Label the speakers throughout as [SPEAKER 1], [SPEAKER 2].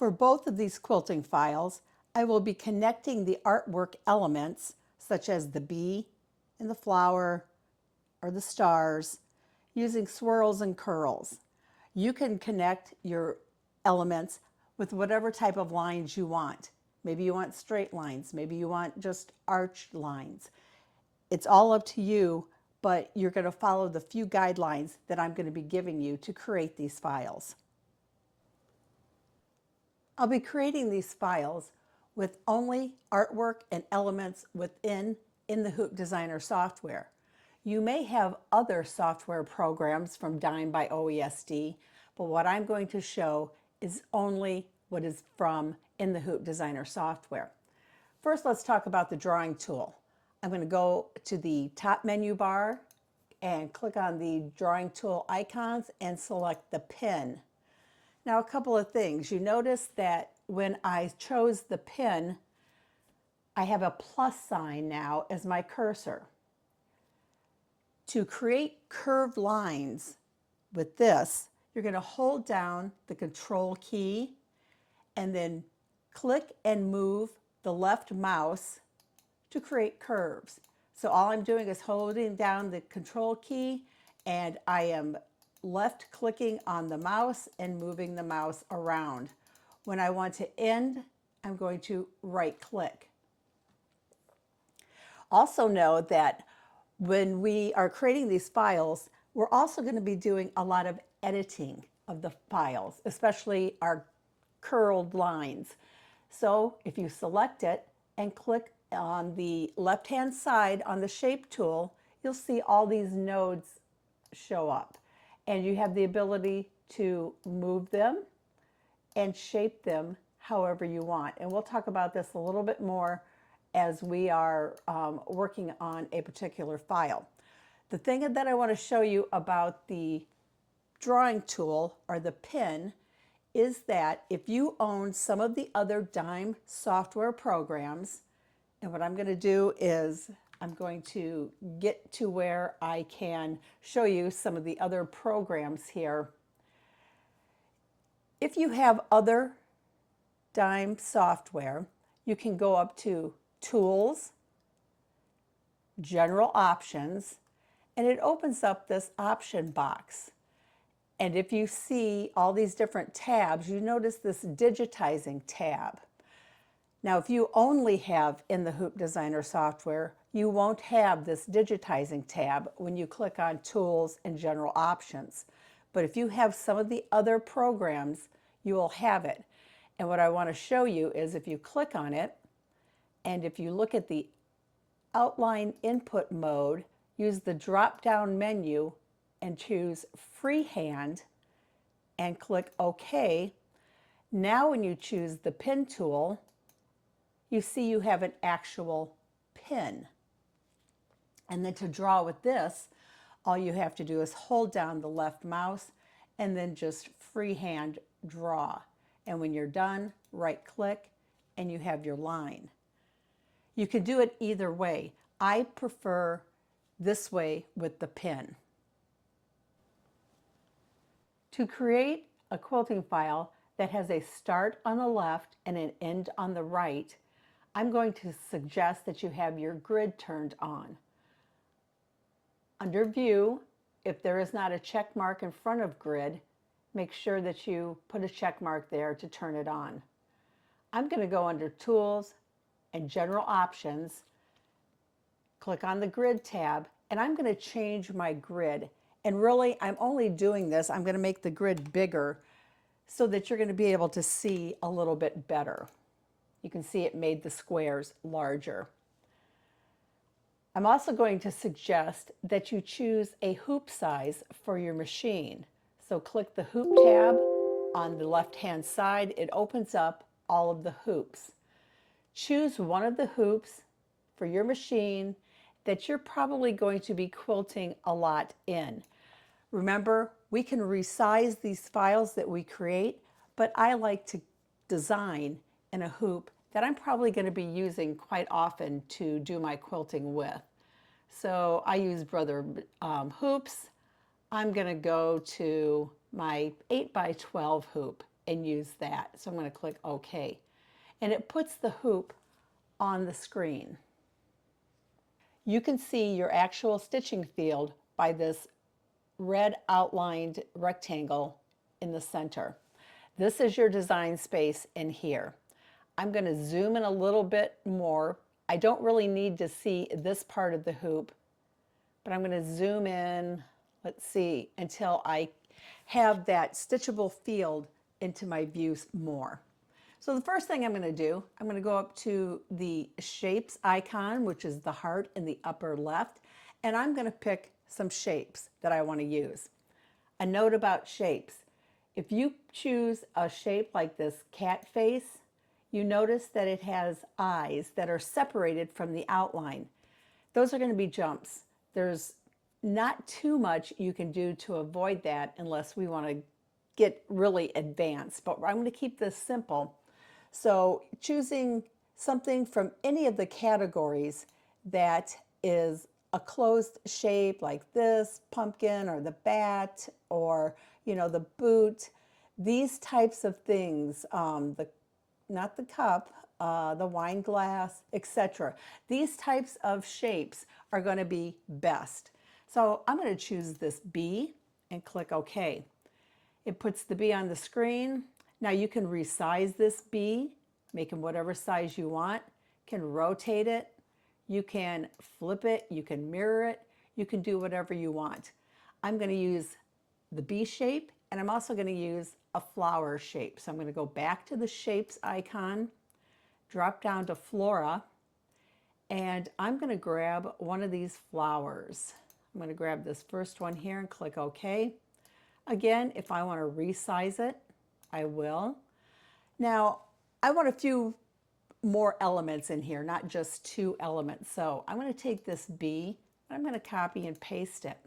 [SPEAKER 1] For both of these quilting files, I will be connecting the artwork elements such as the bee and the flower or the stars using swirls and curls. You can connect your elements with whatever type of lines you want. Maybe you want straight lines, maybe you want just arched lines. It's all up to you, but you're going to follow the few guidelines that I'm going to be giving you to create these files. I'll be creating these files with only artwork and elements within the Hoop Designer software. You may have other software programs from Dime by OESD, but what I'm going to show is only what is from in the Hoop Designer software. First, let's talk about the drawing tool. I'm going to go to the top menu bar and click on the drawing tool icons and select the pin. Now, a couple of things. You notice that when I chose the pin, I have a plus sign now as my cursor. To create curved lines with this, you're going to hold down the control key and then click and move the left mouse to create curves. So all I'm doing is holding down the control key and I am left clicking on the mouse and moving the mouse around. When I want to end, I'm going to right click. Also know that when we are creating these files, we're also going to be doing a lot of editing of the files, especially our curled lines. So if you select it and click on the left-hand side on the shape tool, you'll see all these nodes show up. And you have the ability to move them and shape them however you want. And we'll talk about this a little bit more as we are working on a particular file. The thing that I want to show you about the drawing tool or the pin is that if you own some of the other Dime software programs, and what I'm going to do is I'm going to get to where I can show you some of the other programs here. If you have other Dime software, you can go up to Tools, General Options, and it opens up this option box. And if you see all these different tabs, you notice this digitizing tab. Now, if you only have in the Hoop Designer software, you won't have this digitizing tab when you click on Tools and General Options. But if you have some of the other programs, you will have it. And what I want to show you is if you click on it, and if you look at the outline input mode, use the drop-down menu and choose Freehand and click OK. Now when you choose the Pin tool, you see you have an actual pin. And then to draw with this, all you have to do is hold down the left mouse and then just freehand draw. And when you're done, right click and you have your line. You can do it either way. I prefer this way with the pin. To create a quilting file that has a start on the left and an end on the right, I'm going to suggest that you have your grid turned on. Under View, if there is not a check mark in front of Grid, make sure that you put a check mark there to turn it on. I'm going to go under Tools and General Options, click on the Grid tab, and I'm going to change my grid. And really, I'm only doing this, I'm going to make the grid bigger so that you're going to be able to see a little bit better. You can see it made the squares larger. I'm also going to suggest that you choose a hoop size for your machine. So click the Hoop tab on the left-hand side. It opens up all of the hoops. Choose one of the hoops for your machine that you're probably going to be quilting a lot in. Remember, we can resize these files that we create, but I like to design in a hoop that I'm probably going to be using quite often to do my quilting with. So I use Brother hoops. I'm going to go to my 8x12 hoop. and use that. So I'm going to click OK. And it puts the hoop on the screen. You can see your actual stitching field by this red outlined rectangle in the center. This is your design space in here. I'm going to zoom in a little bit more. I don't really need to see this part of the hoop, but I'm going to zoom in, let's see, until I have that stitchable field into my views more. So the first thing I'm going to do, I'm going to go up to the shapes icon, which is the heart in the upper left, and I'm going to pick some shapes that I want to use. A note about shapes. If you choose a shape like this cat face, you notice that it has eyes that are separated from the outline. Those are going to be jumps. There's not too much you can do to avoid that unless we want to get really advanced, but I'm going to keep this simple. So choosing something from any of the categories that is a closed shape like this pumpkin or the bat or the boot, these types of things, not the cup, the wine glass, etc. These types of shapes are going to be best. So I'm going to choose this bee and click OK. It puts the bee on the screen. Now you can resize this bee, make it whatever size you want. You can rotate it, you can flip it, you can mirror it, you can do whatever you want. I'm going to use the bee shape, and I'm also going to use a flower shape. So I'm going to go back to the shapes icon, drop down to Flora, and I'm going to grab one of these flowers. I'm going to grab this first one here and click OK. Again, if I want to resize it, I will. Now, I want a few more elements in here, not just 2 elements. So I'm going to take this bee, and I'm going to copy and paste it.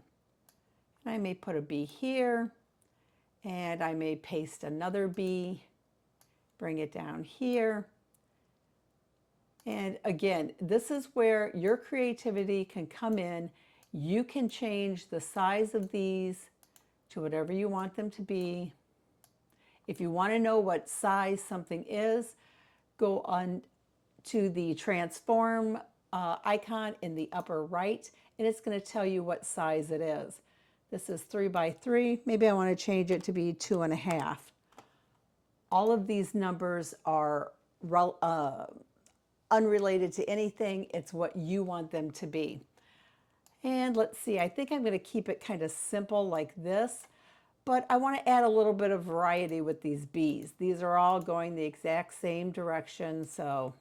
[SPEAKER 1] And I may put a bee here, and I may paste another bee, bring it down here. And again, this is where your creativity can come in. You can change the size of these to whatever you want them to be. If you want to know what size something is, go on to the transform icon in the upper right, and it's going to tell you what size it is. This is 3 by 3. Maybe I want to change it to be 2.5. All of these numbers are unrelated to anything. It's what you want them to be. And let's see, I think I'm going to keep it kind of simple like this, but I want to add a little bit of variety with these bees. These are all going the exact same direction, so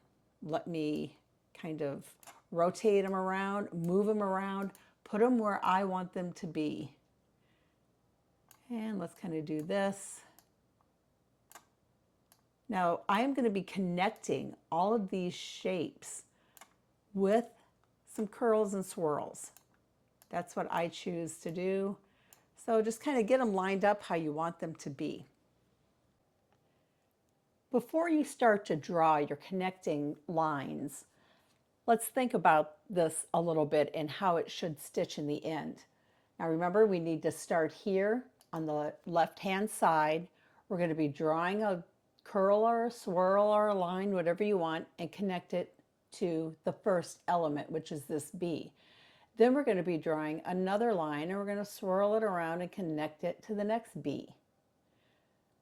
[SPEAKER 1] let me kind of rotate them around, move them around, put them where I want them to be. And let's kind of do this. Now I'm going to be connecting all of these shapes with some curls and swirls. That's what I choose to do. So just kind of get them lined up how you want them to be. Before you start to draw your connecting lines, let's think about this a little bit and how it should stitch in the end. Now remember, we need to start here on the left-hand side. We're going to be drawing a curl or a swirl or a line, whatever you want, and connect it to the first element, which is this bee. Then we're going to be drawing another line, and we're going to swirl it around and connect it to the next bee.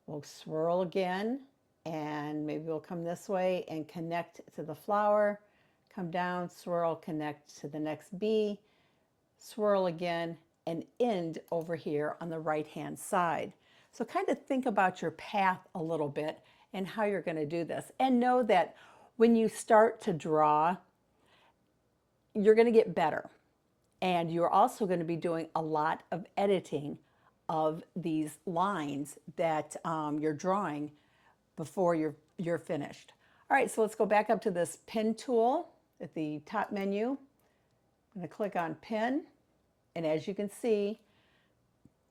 [SPEAKER 1] We'll swirl again, and maybe we'll come this way and connect to the flower, come down, swirl, connect to the next bee, swirl again, and end over here on the right-hand side. So kind of think about your path a little bit and how you're going to do this. And know that when you start to draw, you're going to get better. And you're also going to be doing a lot of editing of these lines that you're drawing before you're finished. All right, so let's go back up to this pin tool at the top menu. I'm going to click on pin, and as you can see,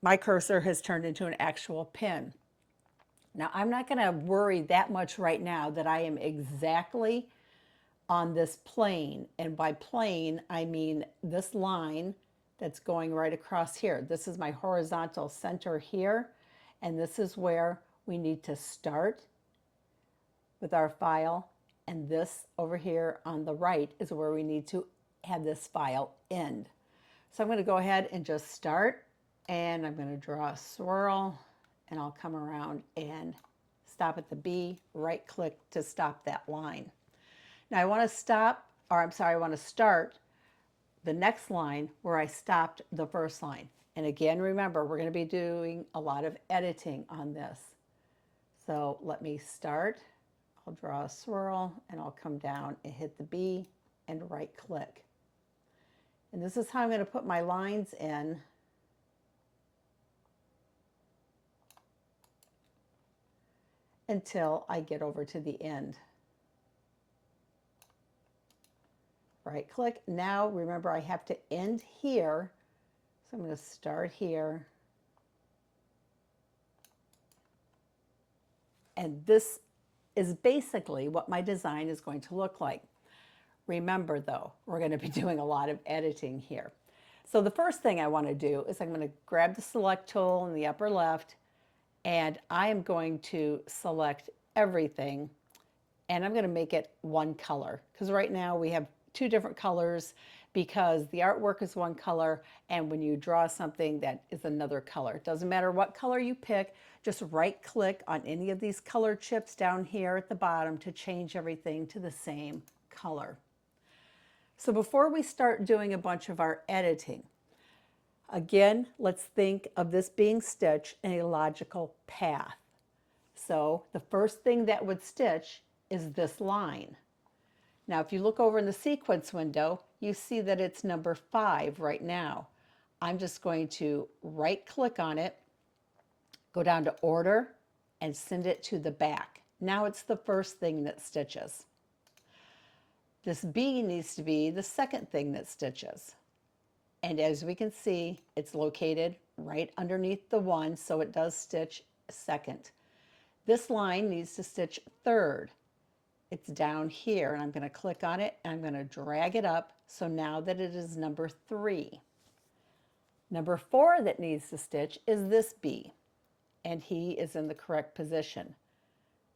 [SPEAKER 1] my cursor has turned into an actual pin. Now, I'm not going to worry that much right now that I am exactly on this plane, and by plane I mean this line that's going right across here. This is my horizontal center here, and this is where we need to start with our file, and this over here on the right is where we need to have this file end. So I'm going to go ahead and just start, and I'm going to draw a swirl, and I'll come around and stop at the B, right click to stop that line. Now I want to I want to start the next line where I stopped the first line. And again, remember, we're going to be doing a lot of editing on this. So let me start. I'll draw a swirl, and I'll come down and hit the B and right click. And this is how I'm going to put my lines in. Until I get over to the end. Right click. Now remember, I have to end here. So I'm going to start here. And this is basically what my design is going to look like. Remember though, we're going to be doing a lot of editing here. So the first thing I want to do is I'm going to grab the select tool in the upper left, and I am going to select everything, and I'm going to make it one color, because right now we have two different colors because the artwork is one color, and when you draw something, that is another color. It doesn't matter what color you pick, just right click on any of these color chips down here at the bottom to change everything to the same color. So before we start doing a bunch of our editing, again, let's think of this being stitched in a logical path. So the first thing that would stitch is this line. Now, if you look over in the sequence window, you see that it's number 5 right now. I'm just going to right click on it, go down to order, and send it to the back. Now it's the first thing that stitches. This B needs to be the second thing that stitches. And as we can see, it's located right underneath the 1, so it does stitch second. This line needs to stitch third. It's down here, and I'm going to click on it, and I'm going to drag it up, so now that it is number 3. Number 4 that needs to stitch is this B, and he is in the correct position.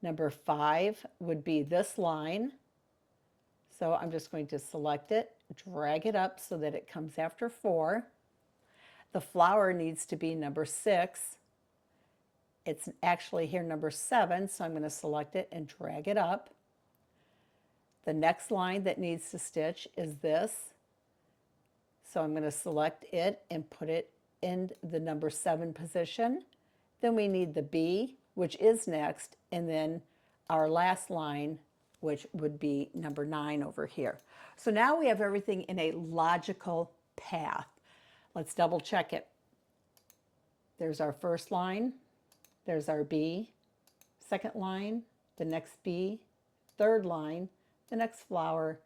[SPEAKER 1] Number 5 would be this line, so I'm just going to select it, drag it up so that it comes after 4. The flower needs to be number 6. It's actually here number 7, so I'm going to select it and drag it up. The next line that needs to stitch is this. So I'm going to select it and put it in the number 7 position. Then we need the B, which is next, and then our last line, which would be number 9 over here. So now we have everything in a logical path. Let's double check it. There's our first line, there's our B, second line, the next B, third line, the next flower,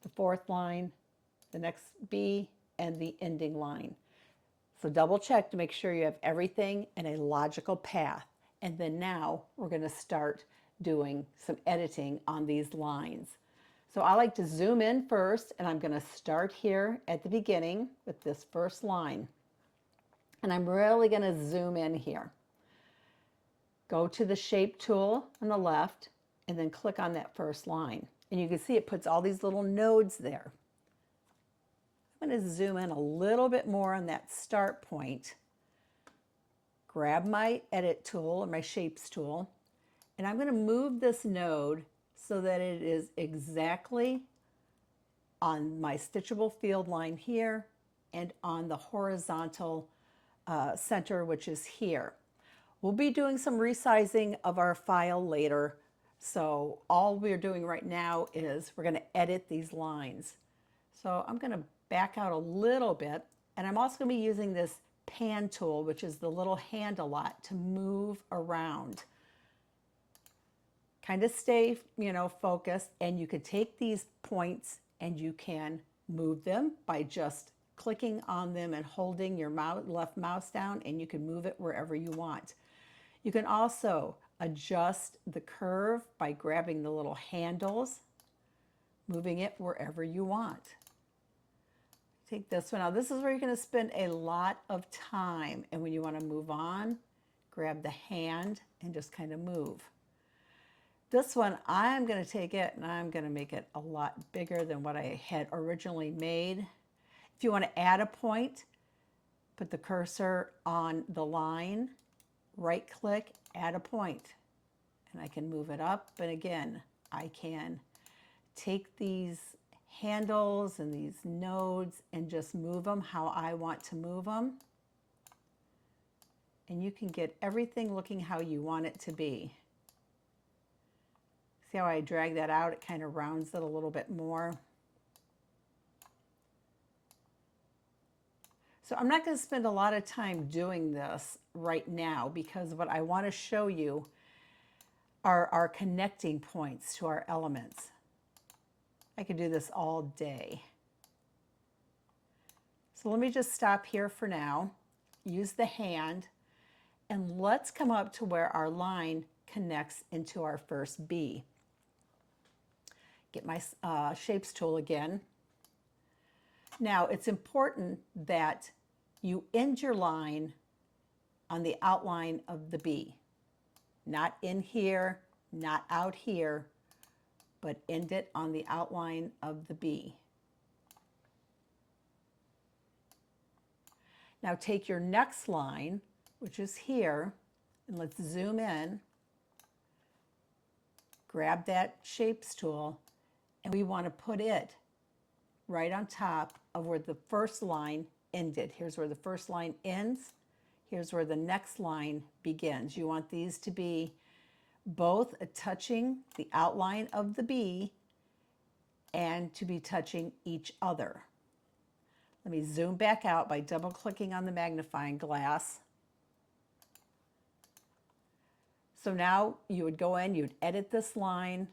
[SPEAKER 1] the fourth line, the next B, and the ending line. So double check to make sure you have everything in a logical path. And then now we're going to start doing some editing on these lines. So I like to zoom in first, and I'm going to start here at the beginning with this first line. And I'm really going to zoom in here. Go to the shape tool on the left, and then click on that first line. And you can see it puts all these little nodes there. I'm going to zoom in a little bit more on that start point. Grab my edit tool or my shapes tool, and I'm going to move this node so that it is exactly on my stitchable field line here and on the horizontal center, which is here. We'll be doing some resizing of our file later. So all we're doing right now is we're going to edit these lines. So I'm going to back out a little bit, and I'm also going to be using this pan tool, which is the little hand-a-lot, to move around. Kind of stay, focused, and you could take these points and you can move them by just clicking on them and holding your left mouse down, and you can move it wherever you want. You can also adjust the curve by grabbing the little handles, moving it wherever you want. Take this one out. This is where you're going to spend a lot of time, and when you want to move on, grab the hand and just kind of move. This one, I'm going to take it and I'm going to make it a lot bigger than what I had originally made. If you want to add a point, put the cursor on the line, right click, add a point, and I can move it up. And again, I can take these handles and these nodes and just move them how I want to move them. And you can get everything looking how you want it to be. See how I drag that out? It kind of rounds it a little bit more. So I'm not going to spend a lot of time doing this right now because what I want to show you are our connecting points to our elements. I could do this all day. So let me just stop here for now, use the hand, and let's come up to where our line connects into our first bee. Get my shapes tool again. Now it's important that you end your line on the outline of the bee. Not in here, not out here, but end it on the outline of the bee. Now take your next line, which is here, and let's zoom in. Grab that shapes tool, and we want to put it right on top of where the first line ended. Here's where the first line ends. Here's where the next line begins. You want these to be both touching the outline of the bee and to be touching each other. Let me zoom back out by double clicking on the magnifying glass. So now you would go in, you'd edit this line,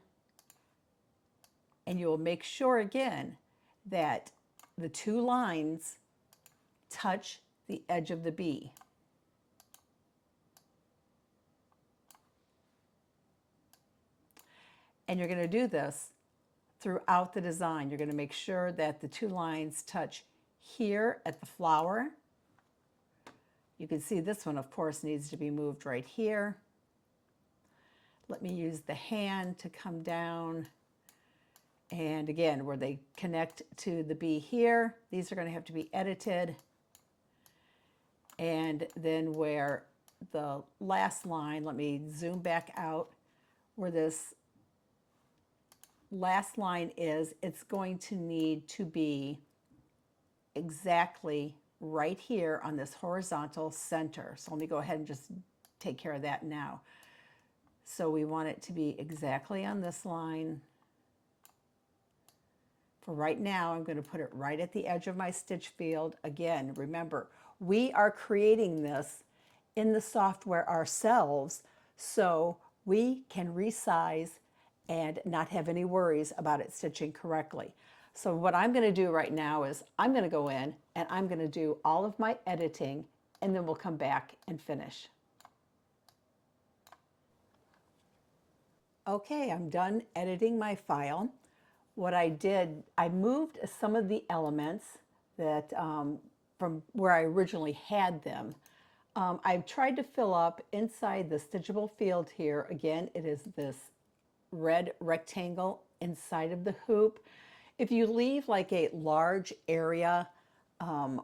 [SPEAKER 1] and you will make sure again that the two lines touch the edge of the bee. And you're going to do this throughout the design. You're going to make sure that the two lines touch here at the flower. You can see this one, of course, needs to be moved right here. Let me use the hand to come down. And again, where they connect to the bee here, these are going to have to be edited. And then where the last line, let me zoom back out, where this last line is, it's going to need to be exactly right here on this horizontal center. So let me go ahead and just take care of that now. So we want it to be exactly on this line. For right now, I'm going to put it right at the edge of my stitch field. Again, remember, we are creating this in the software ourselves, so we can resize and not have any worries about it stitching correctly. So what I'm going to do right now is I'm going to go in and I'm going to do all of my editing, and then we'll come back and finish. Okay, I'm done editing my file. What I did, I moved some of the elements that from where I originally had them. I've tried to fill up inside the stitchable field here. Again, it is this red rectangle inside of the hoop. If you leave like a large area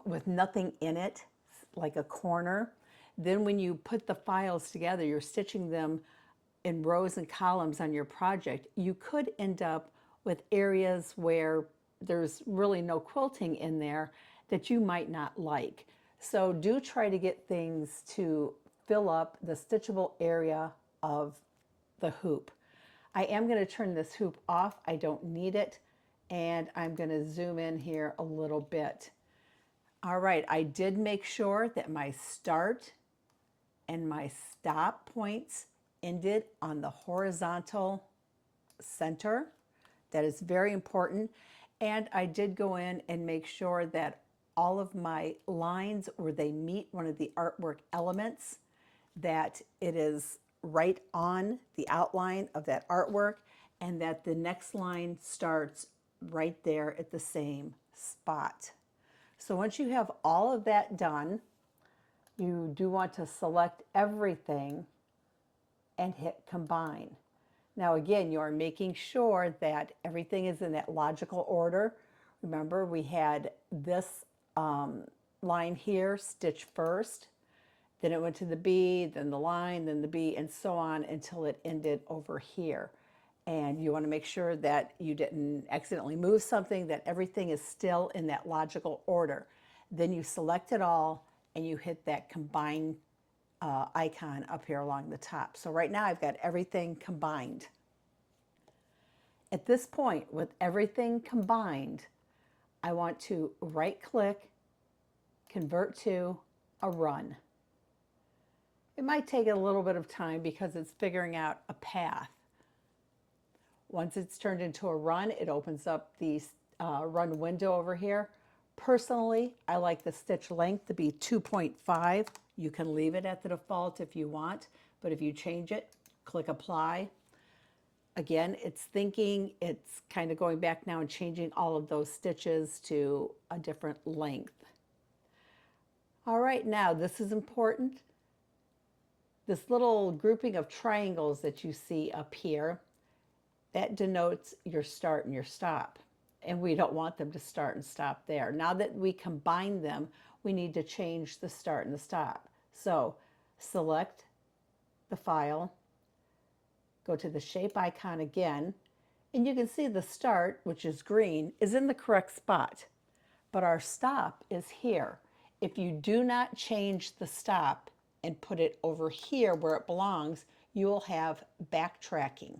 [SPEAKER 1] with nothing in it, like a corner, then when you put the files together, you're stitching them in rows and columns on your project, you could end up with areas where there's really no quilting in there that you might not like. So do try to get things to fill up the stitchable area of the hoop. I am going to turn this hoop off. I don't need it. And I'm going to zoom in here a little bit. All right, I did make sure that my start and my stop points ended on the horizontal center. That is very important. And I did go in and make sure that all of my lines where they meet one of the artwork elements, that it is right on the outline of that artwork, and that the next line starts right there at the same spot. So once you have all of that done, You do want to select everything and hit combine. Now again, you're making sure that everything is in that logical order. Remember, we had this line here, stitch first, then it went to the B, then the line, then the B, and so on until it ended over here. And you want to make sure that you didn't accidentally move something, that everything is still in that logical order. Then you select it all and you hit that combine icon up here along the top. So right now I've got everything combined. At this point, with everything combined, I want to right click, convert to a run. It might take a little bit of time because it's figuring out a path. Once it's turned into a run, it opens up the run window over here. Personally, I like the stitch length to be 2.5. You can leave it at the default if you want, but if you change it, click apply. Again, it's thinking, it's kind of going back now and changing all of those stitches to a different length. All right, now this is important. This little grouping of triangles that you see up here, that denotes your start and your stop. And we don't want them to start and stop there. Now that we combine them, we need to change the start and the stop. So select the file, go to the shape icon again, and you can see the start, which is green, is in the correct spot. But our stop is here. If you do not change the stop and put it over here where it belongs, you will have backtracking.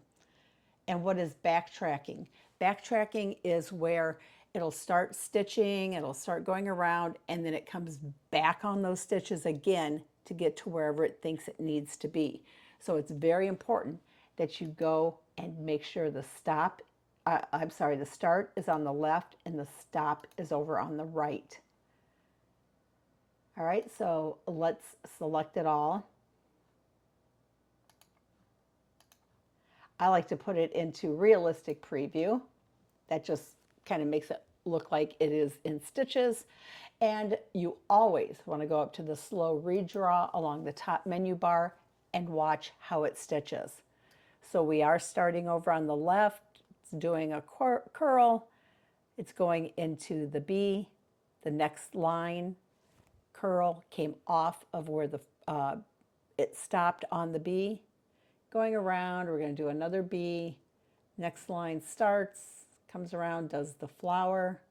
[SPEAKER 1] And what is backtracking? Backtracking is where it'll start stitching, it'll start going around, and then it comes back on those stitches again to get to wherever it thinks it needs to be. So it's very important that you go and make sure the start is on the left and the stop is over on the right. All right, so let's select it all. I like to put it into realistic preview. That just kind of makes it look like it is in stitches. And you always want to go up to the slow redraw along the top menu bar and watch how it stitches. So we are starting over on the left. It's doing a curl. It's going into the B. The next line, curl, came off of where it stopped on the B. Going around, we're going to do another B. Next line starts, comes around, does the flower,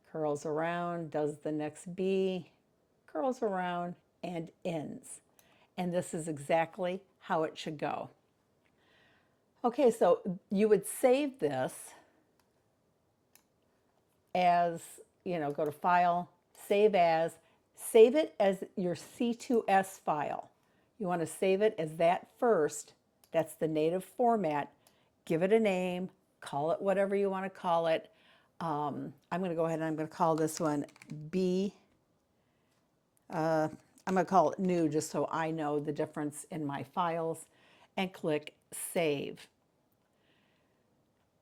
[SPEAKER 1] curls around, does the next B, curls around, and ends. And this is exactly how it should go. Okay, so you would save this as, go to File, Save As, save it as your C2S file. You want to save it as that first. That's the native format. Give it a name, call it whatever you want to call it. I'm going to go ahead and I'm going to call this one B. I'm going to call it new just so I know the difference in my files, and click Save.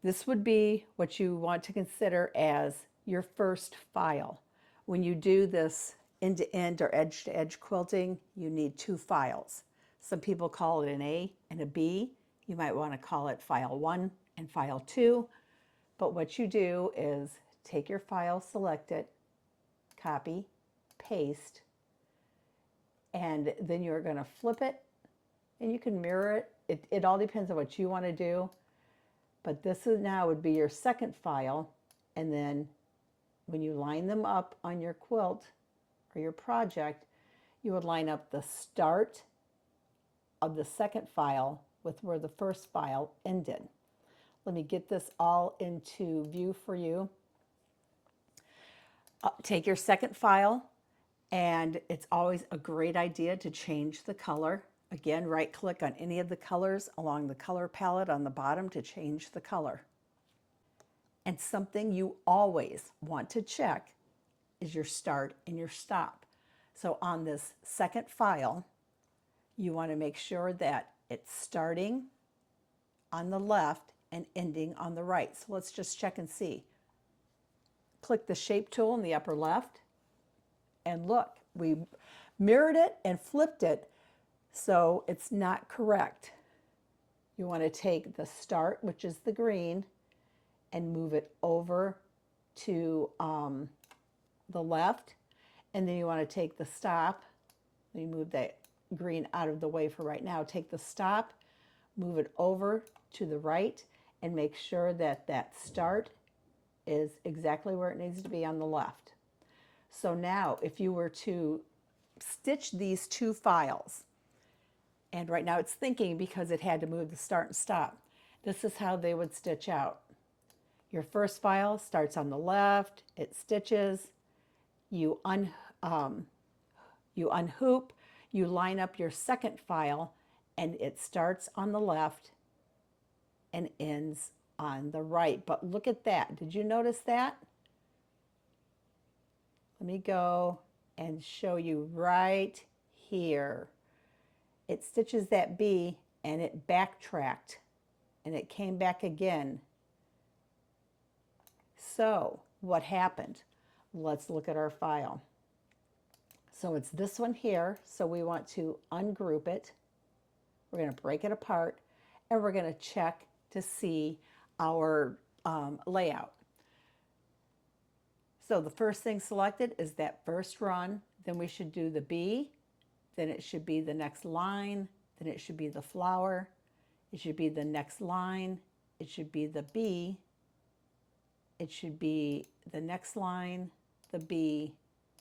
[SPEAKER 1] This would be what you want to consider as your first file. When you do this end-to-end or edge-to-edge quilting, you need two files. Some people call it an A and a B. You might want to call it file 1 and file 2. But what you do is take your file, select it, copy, paste, and then you're going to flip it, and you can mirror it. It all depends on what you want to do. But this is now would be your second file, and then when you line them up on your quilt or your project, you would line up the start of the second file with where the first file ended. Let me get this all into view for you. Take your second file, and it's always a great idea to change the color. Again, right click on any of the colors along the color palette on the bottom to change the color. And something you always want to check is your start and your stop. So on this second file, you want to make sure that it's starting on the left and ending on the right. So let's just check and see. Click the shape tool in the upper left And look, we mirrored it and flipped it, so it's not correct. You want to take the start, which is the green, and move it over to the left. And then you want to take the stop. Let me move that green out of the way for right now. Take the stop, move it over to the right, and make sure that that start is exactly where it needs to be on the left. So now if you were to stitch these two files, and right now it's thinking because it had to move the start and stop, this is how they would stitch out. Your first file starts on the left, it stitches, you unhoop, you line up your second file, and it starts on the left and ends on the right. But look at that. Did you notice that? Let me go and show you right here. It stitches that B and it backtracked and it came back again. So what happened? Let's look at our file. So it's this one here. So we want to ungroup it. We're going to break it apart and we're going to check to see our layout. So the first thing selected is that first run. Then we should do the B. Then it should be the next line. Then it should be the flower. It should be the next line. It should be the B. It should be the next line, the B,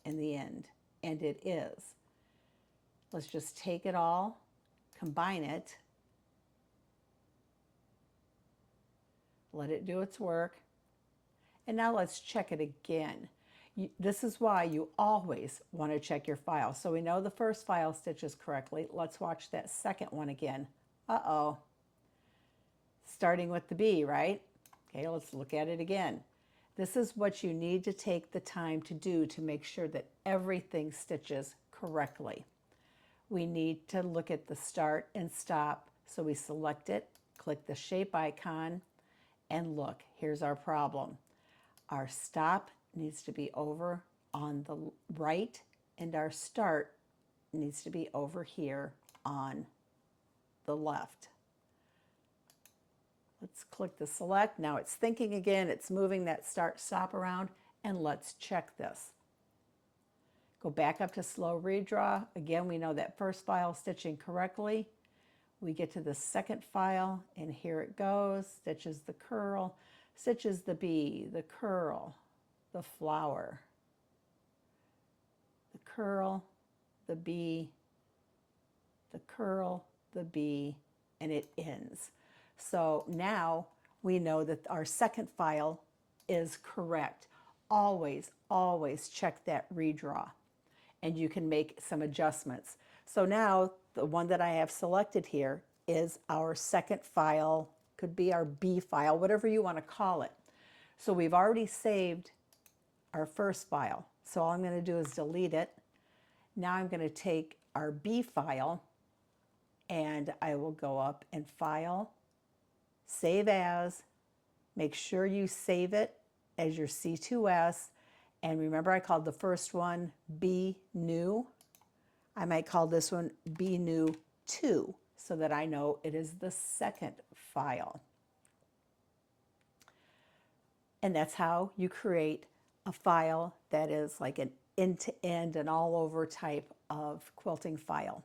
[SPEAKER 1] and the end. And it is. Let's just take it all, combine it, let it do its work, and now let's check it again. This is why you always want to check your file. So we know the first file stitches correctly. Let's watch that second one again. Uh-oh. Starting with the B, right? Okay, let's look at it again. This is what you need to take the time to do to make sure that everything stitches correctly. We need to look at the start and stop. So we select it, click the shape icon, and look, here's our problem. Our stop needs to be over on the right, and our start needs to be over here on the left. Let's click the select. Now it's thinking again. It's moving that start stop around, and let's check this. Go back up to slow redraw. Again, we know that first file stitching correctly. We get to the second file, and here it goes. Stitches the curl, stitches the B, the curl, the flower, the curl, the B, the curl, the B, and it ends. So now we know that our second file is correct. Always, always check that redraw, and you can make some adjustments. So now the one that I have selected here is our second file, could be our B file, whatever you want to call it. So we've already saved our first file. So all I'm going to do is delete it. Now I'm going to take our B file and I will go up and File, Save As. Make sure you save it as your C2S. And remember I called the first one B New. I might call this one B New 2 so that I know it is the second file. And that's how you create a file that is like an end-to-end and all over type of quilting file.